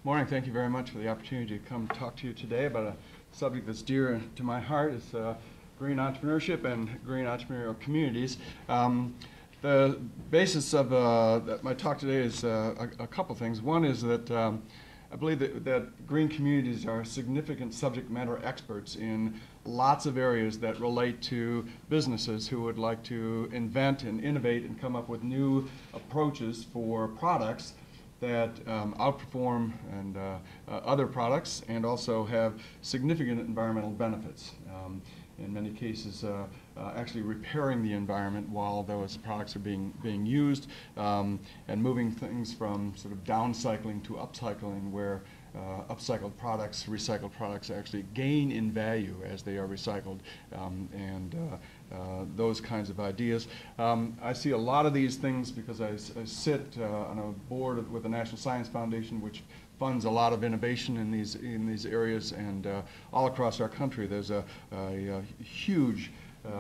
Morning. Thank you very much for the opportunity to come talk to you today about a subject that's dear to my heart. It's green entrepreneurship and green entrepreneurial communities. The basis of my talk today is a couple things. One is that I believe that green communities are significant subject matter experts in lots of areas that relate to businesses who would like to invent and innovate and come up with new approaches for products that outperform and other products and also have significant environmental benefits. In many cases, actually repairing the environment while those products are being used, and moving things from sort of downcycling to upcycling, where upcycled products, recycled products actually gain in value as they are recycled, and those kinds of ideas. I see a lot of these things because I sit on a board with the National Science Foundation, which funds a lot of innovation in these areas, and all across our country there's a huge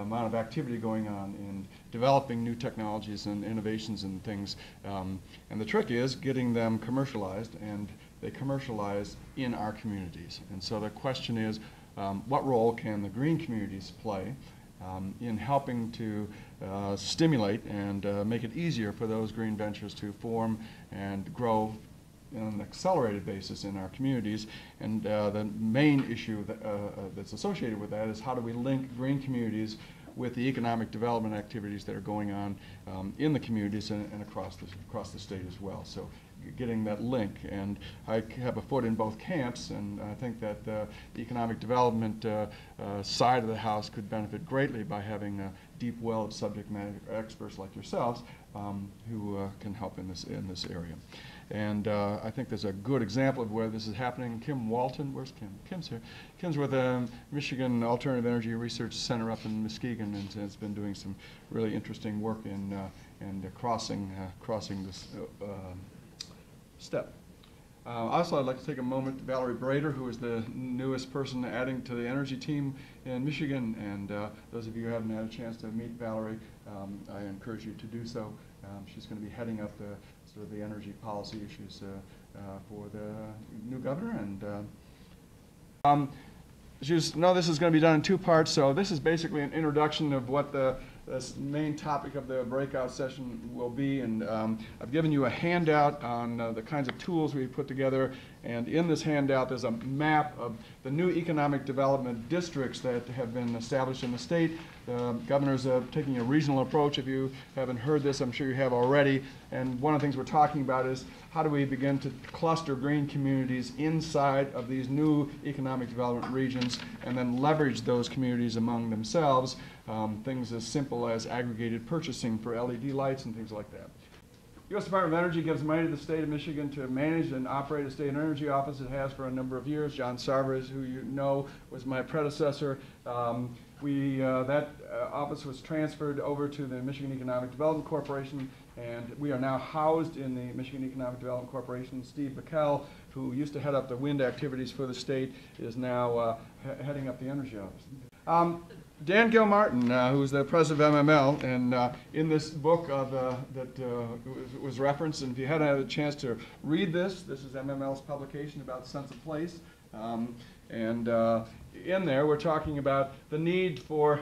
amount of activity going on in developing new technologies and innovations and things. And the trick is getting them commercialized, and they commercialize in our communities. And so the question is, what role can the green communities play in helping to stimulate and make it easier for those green ventures to form and grow on an accelerated basis in our communities? And the main issue that's associated with that is how do we link green communities with the economic development activities that are going on in the communities and across the state as well. So getting that link, and I have a foot in both camps, and I think that the economic development side of the house could benefit greatly by having a deep well of subject matter experts like yourselves who can help in this area. And I think there's a good example of where this is happening. Kim Walton, where's Kim? Kim's here. Kim's with the Michigan Alternative Energy Research Center up in Muskegon, and has been doing some really interesting work in crossing this step. Also, I'd like to take a moment to Valerie Brader, who is the newest person adding to the energy team in Michigan. And those of you who haven't had a chance to meet Valerie, I encourage you to do so. She's going to be heading up the energy policy issues for the new governor. And this is going to be done in two parts. So this is basically an introduction of what the main topic of the breakout session will be, and I've given you a handout on the kinds of tools we've put together, and in this handout there's a map of the new economic development districts that have been established in the state. The governor's taking a regional approach. If you haven't heard this, I'm sure you have already, and one of the things we're talking about is how do we begin to cluster green communities inside of these new economic development regions and then leverage those communities among themselves. Things as simple as aggregated purchasing for LED lights and things like that. The U.S. Department of Energy gives money to the state of Michigan to manage and operate a state energy office. It has for a number of years. John Sarver, who you know, was my predecessor. That office was transferred over to the Michigan Economic Development Corporation, and we are now housed in the Michigan Economic Development Corporation. Steve Backel, who used to head up the wind activities for the state, is now heading up the energy office. Dan Gilmartin, who's the president of MML, and in this book that was referenced, and if you hadn't had a chance to read this is MML's publication about sense of place. And in there we're talking about the need for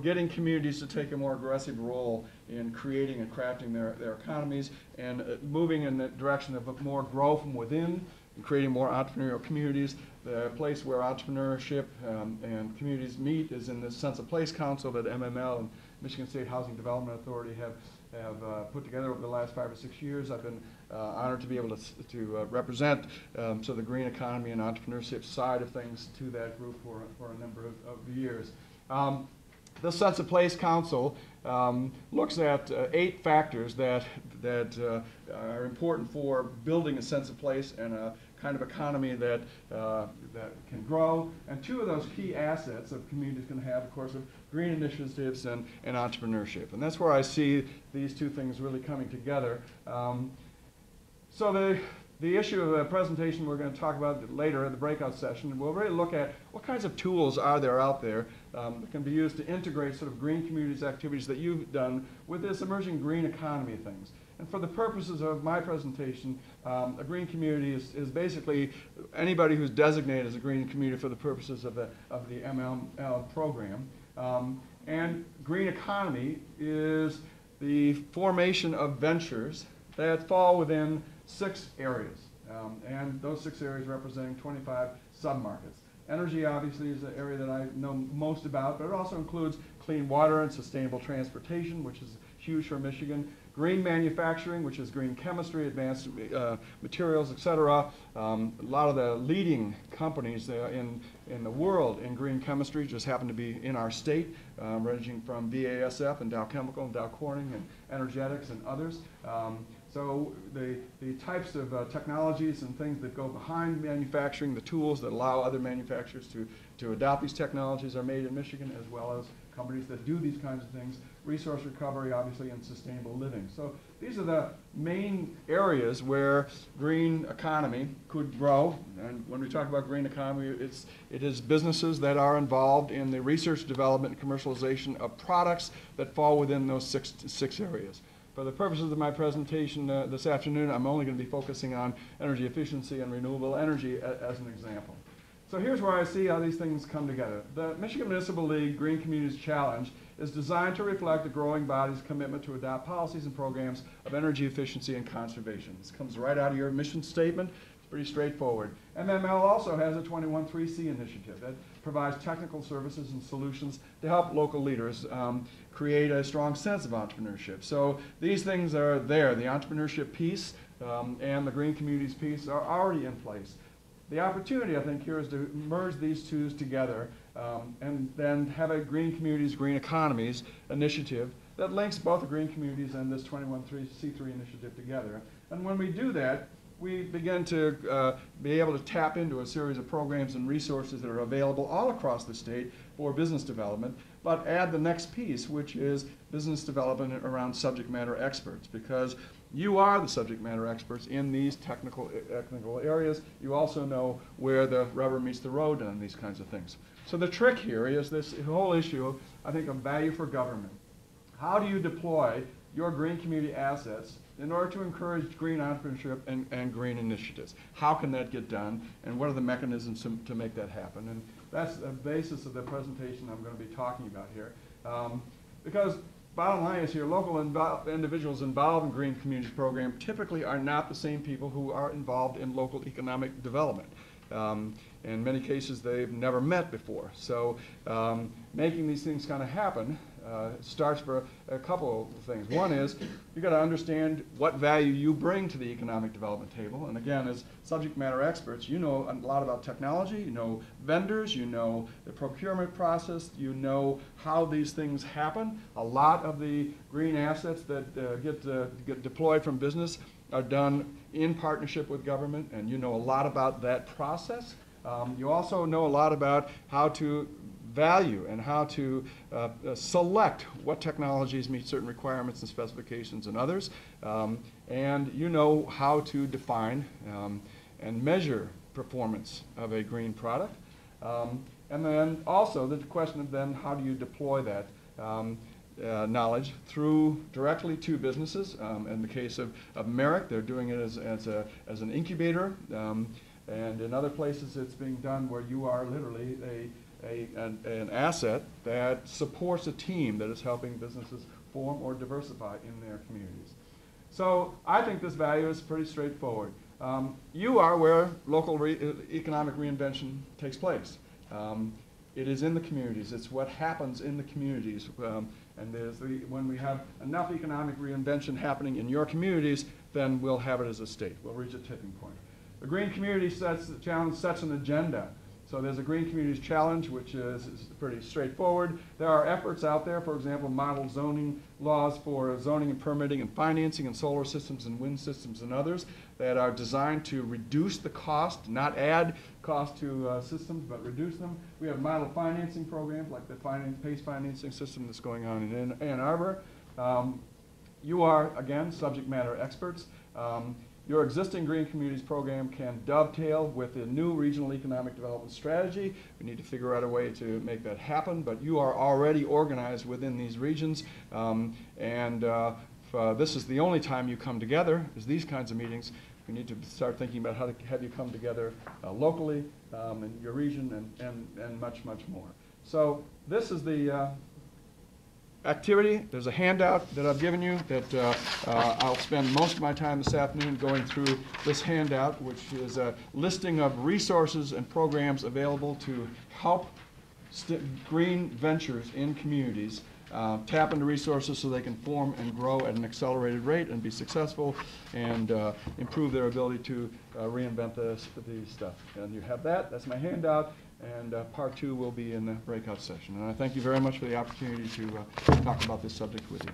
getting communities to take a more aggressive role in creating and crafting their economies, and moving in the direction of more grow from within and creating more entrepreneurial communities. The place where entrepreneurship and communities meet is in this Sense of Place Council that MML and Michigan State Housing Development Authority have put together over the last 5 or 6 years. I've been honored to be able to represent the green economy and entrepreneurship side of things to that group for a number of years. The Sense of Place Council looks at 8 factors that are important for building a sense of place and a kind of economy that can grow. And 2 of those key assets of communities can have, of course, of green initiatives and entrepreneurship. And that's where I see these 2 things really coming together. So the issue of the presentation we're going to talk about later in the breakout session, we'll really look at what kinds of tools are there out there that can be used to integrate sort of green communities activities that you've done with this emerging green economy things. And for the purposes of my presentation, a green community is basically anybody who's designated as a green community for the purposes of the MLL program. And green economy is the formation of ventures that fall within 6 areas. And those 6 areas representing 25 submarkets. Energy, obviously, is the area that I know most about, but it also includes clean water and sustainable transportation, which is huge for Michigan. Green manufacturing, which is green chemistry, advanced materials, et cetera. A lot of the leading companies in the world in green chemistry just happen to be in our state, ranging from BASF and Dow Chemical and Dow Corning and Energetics and others. So the types of technologies and things that go behind manufacturing, the tools that allow other manufacturers to adopt these technologies are made in Michigan, as well as companies that do these kinds of things, resource recovery, obviously, and sustainable living. So these are the main areas where green economy could grow. And when we talk about green economy, it is businesses that are involved in the research, development, and commercialization of products that fall within those six areas. For the purposes of my presentation this afternoon, I'm only going to be focusing on energy efficiency and renewable energy as an example. So here's where I see how these things come together. The Michigan Municipal League Green Communities Challenge is designed to reflect the growing body's commitment to adopt policies and programs of energy efficiency and conservation. This comes right out of your mission statement. It's pretty straightforward. MML also has a 21.3C initiative that provides technical services and solutions to help local leaders create a strong sense of entrepreneurship. So these things are there. The entrepreneurship piece and the green communities piece are already in place. The opportunity, I think, here is to merge these two together and then have a green communities, green economies initiative that links both the green communities and this 21.3C3 initiative together. And when we do that, we begin to be able to tap into a series of programs and resources that are available all across the state for business development, but add the next piece, which is business development around subject matter experts, because you are the subject matter experts in these technical areas. You also know where the rubber meets the road on these kinds of things. So the trick here is this whole issue, I think, of value for government. How do you deploy your green community assets in order to encourage green entrepreneurship and green initiatives? How can that get done, and what are the mechanisms to make that happen? And that's the basis of the presentation I'm going to be talking about here. Because bottom line is here, local individuals involved in green communities program typically are not the same people who are involved in local economic development. In many cases, they've never met before. So making these things kind of happen starts for a couple of things. One is you've got to understand what value you bring to the economic development table. And again, as subject matter experts, you know a lot about technology, you know vendors, you know the procurement process, you know how these things happen. A lot of the green assets that get deployed from business are done in partnership with government, and you know a lot about that process. You also know a lot about how to value and how to select what technologies meet certain requirements and specifications and others. And you know how to define and measure performance of a green product. And then also the question of then how do you deploy that knowledge through directly to businesses. In the case of Merrick, they're doing it as an incubator. And in other places it's being done where you are literally an asset that supports a team that is helping businesses form or diversify in their communities. So I think this value is pretty straightforward. You are where local economic reinvention takes place. It is in the communities. It's what happens in the communities. And when we have enough economic reinvention happening in your communities, then we'll have it as a state. We'll reach a tipping point. The Green Community Challenge sets an agenda. So there's a Green Communities Challenge, which is pretty straightforward. There are efforts out there, for example, model zoning laws for zoning and permitting and financing and solar systems and wind systems and others that are designed to reduce the cost, not add cost to systems, but reduce them. We have model financing programs like the PACE financing system that's going on in Ann Arbor. You are, again, subject matter experts. Your existing Green Communities program can dovetail with the new regional economic development strategy. We need to figure out a way to make that happen, but you are already organized within these regions. this is the only time you come together, is these kinds of meetings, we need to start thinking about how to have you come together locally in your region and much, much more. So this is the activity. There's a handout that I've given you that I'll spend most of my time this afternoon going through this handout, which is a listing of resources and programs available to help green ventures in communities tap into resources so they can form and grow at an accelerated rate and be successful and improve their ability to reinvent the stuff. And you have that. That's my handout. And part 2 will be in the breakout session. And I thank you very much for the opportunity to talk about this subject with you.